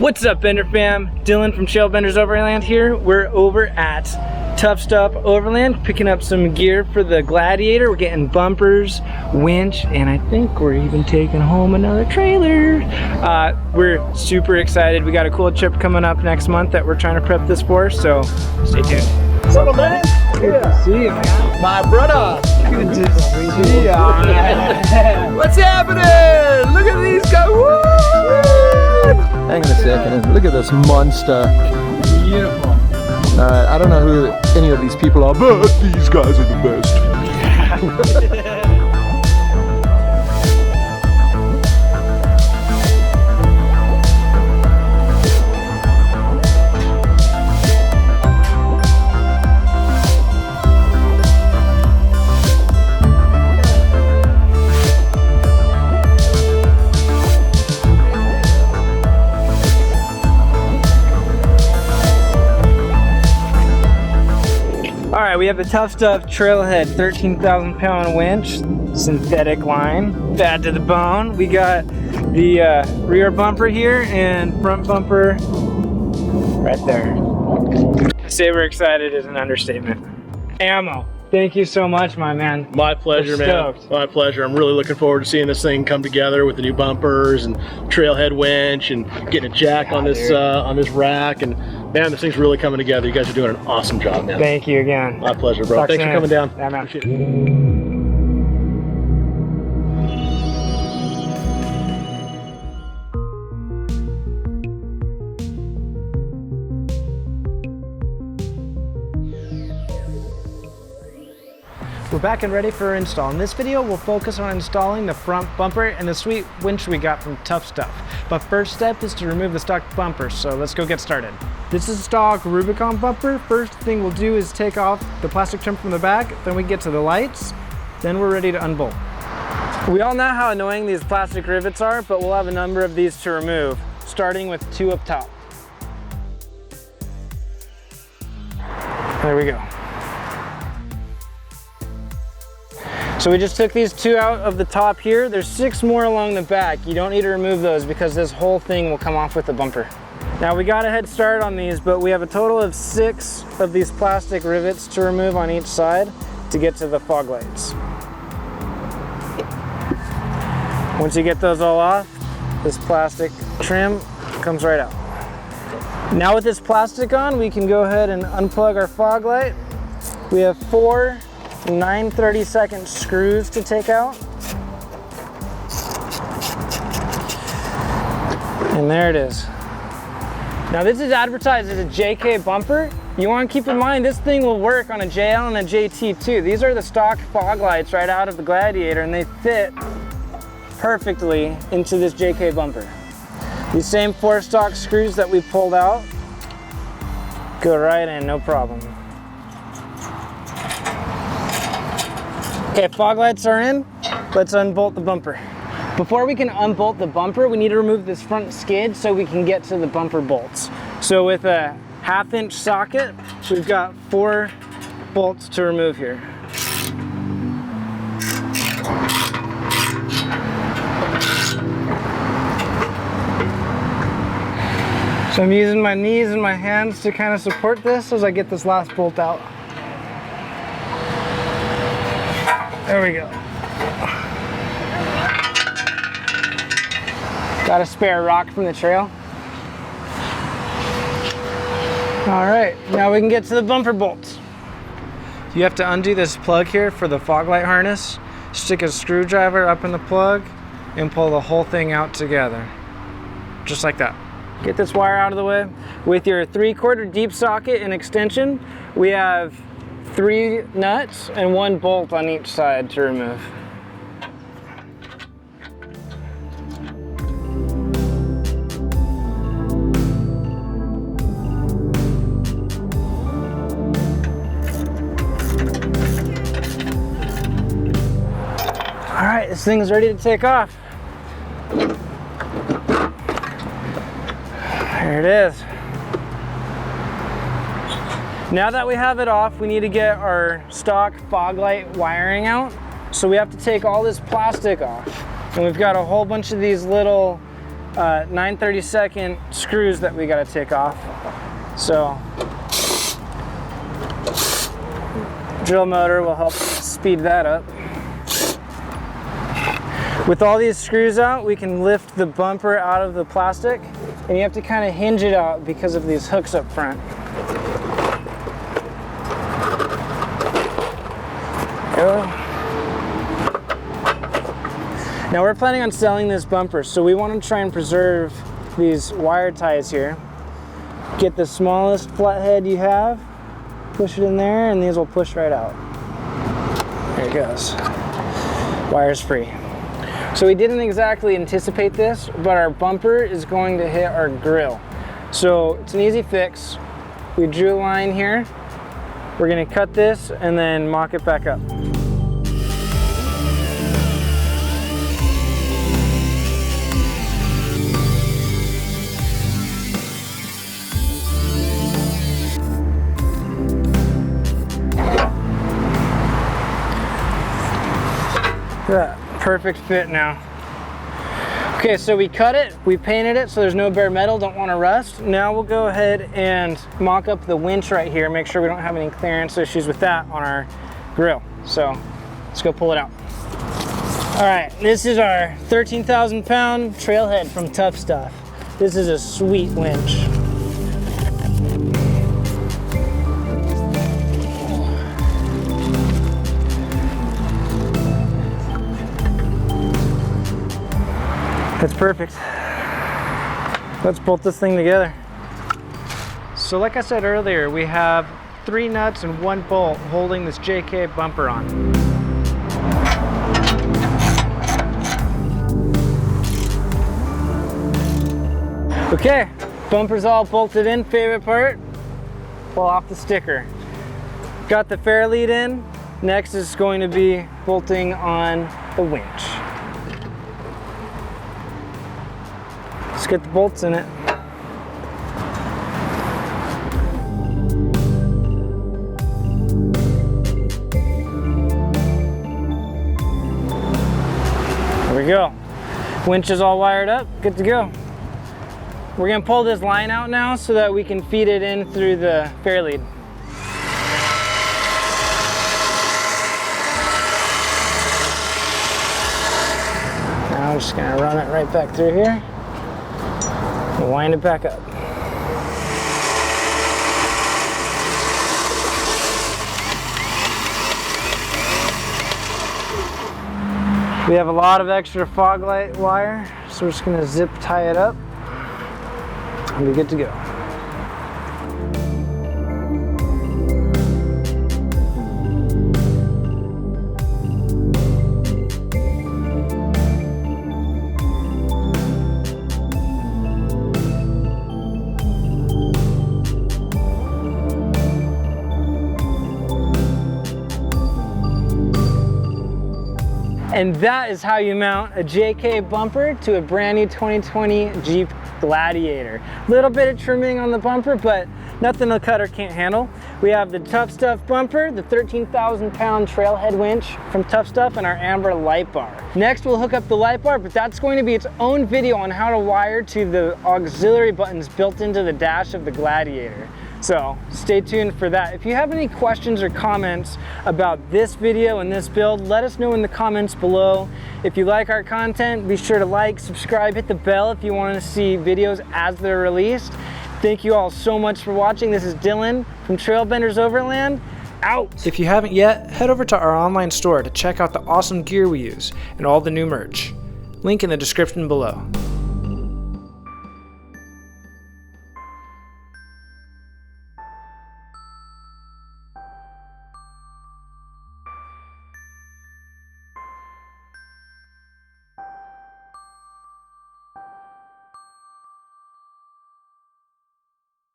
What's up, Bender fam? Dylan from Trail Benders Overland here. We're over at Tough Stuff Overland picking up some gear for the Gladiator. We're getting bumpers, winch, and I think we're even taking home another trailer. We're super excited. We got a cool trip coming up next month that we're trying to prep this for, so stay tuned. What's up, man? Good to see you, man. My brother. Good to see you. What's happening? Look at these guys. Woo! Hang on a second. Look at this monster. Beautiful. Alright, I don't know who any of these people are, but these guys are the best. Alright, we have the Tough Stuff Trailhead 13,000 pound winch, synthetic line, bad to the bone. We got the rear bumper here and front bumper right there. To say we're excited is an understatement. Ammo, thank you so much, my man. My pleasure, man. My pleasure. I'm really looking forward to seeing this thing come together with the new bumpers and trailhead winch and getting a jack on this rack. And man, this thing's really coming together. You guys are doing an awesome job, man. Thank you again. My pleasure, bro. Thanks for coming down. Yeah, man. Appreciate it. We're back and ready for install. In this video, we'll focus on installing the front bumper and the sweet winch we got from Tough Stuff. But first step is to remove the stock bumper, so let's go get started. This is a stock Rubicon bumper. First thing we'll do is take off the plastic trim from the back, then we get to the lights, then we're ready to unbolt. We all know how annoying these plastic rivets are, but we'll have a number of these to remove, starting with 2 up top. There we go. So we just took these 2 out of the top here. There's 6 more along the back. You don't need to remove those because this whole thing will come off with the bumper. Now we got a head start on these, but we have a total of 6 of these plastic rivets to remove on each side to get to the fog lights. Once you get those all off, this plastic trim comes right out. Now with this plastic on, we can go ahead and unplug our fog light. We have 4 9/32 screws to take out. And there it is. Now this is advertised as a JK bumper. You want to keep in mind this thing will work on a JL and a JT too. These are the stock fog lights right out of the Gladiator and they fit perfectly into this JK bumper. These same 4 stock screws that we pulled out go right in, no problem. Okay, fog lights are in. Let's unbolt the bumper. Before we can unbolt the bumper, we need to remove this front skid so we can get to the bumper bolts. So with a 1/2 inch socket, we've got 4 bolts to remove here. So I'm using my knees and my hands to kind of support this as I get this last bolt out. There we go. Got a spare rock from the trail. All right, now we can get to the bumper bolts. You have to undo this plug here for the fog light harness, stick a screwdriver up in the plug, and pull the whole thing out together. Just like that. Get this wire out of the way. With your 3/4 deep socket and extension, we have 3 nuts and 1 bolt on each side to remove. All right, this thing is ready to take off. There it is. Now that we have it off, we need to get our stock fog light wiring out. So we have to take all this plastic off. And we've got a whole bunch of these little 9/32 screws that we got to take off. So drill motor will help speed that up. With all these screws out, we can lift the bumper out of the plastic, and you have to kind of hinge it out because of these hooks up front. Go. Now we're planning on selling this bumper, so we want to try and preserve these wire ties here. Get the smallest flathead you have, push it in there, and these will push right out. There it goes. Wire's free. So we didn't exactly anticipate this, but our bumper is going to hit our grill. So it's an easy fix. We drew a line here. We're gonna cut this and then mock it back up. That perfect fit now. Okay, so we cut it, we painted it so there's no bare metal, don't want to rust. Now we'll go ahead and mock up the winch right here, make sure we don't have any clearance issues with that on our grill. So let's go pull it out. All right, this is our 13,000 pound trailhead from Tough Stuff. This is a sweet winch. That's perfect. Let's bolt this thing together. So like I said earlier, we have 3 nuts and 1 bolt holding this JK bumper on. Okay, bumper's all bolted in. Favorite part, pull off the sticker. Got the fair lead in. Next is going to be bolting on the winch. Let's get the bolts in it. There we go. Winch is all wired up, good to go. We're gonna pull this line out now so that we can feed it in through the fair lead. Now I'm just gonna run it right back through here. Wind it back up. We have a lot of extra fog light wire, so we're just going to zip tie it up and be good to go. And that is how you mount a JK bumper to a brand new 2020 Jeep Gladiator. Little bit of trimming on the bumper, but nothing a cutter can't handle. We have the Tough Stuff bumper, the 13,000 pound trailhead winch from Tough Stuff, and our amber light bar. Next we'll hook up the light bar, but that's going to be its own video on how to wire to the auxiliary buttons built into the dash of the Gladiator. So stay tuned for that. If you have any questions or comments about this video and this build, let us know in the comments below. If you like our content, be sure to like, subscribe, hit the bell if you want to see videos as they're released. Thank you all so much for watching. This is Dylan from Trailbenders Overland, out. If you haven't yet, head over to our online store to check out the awesome gear we use and all the new merch. Link in the description below.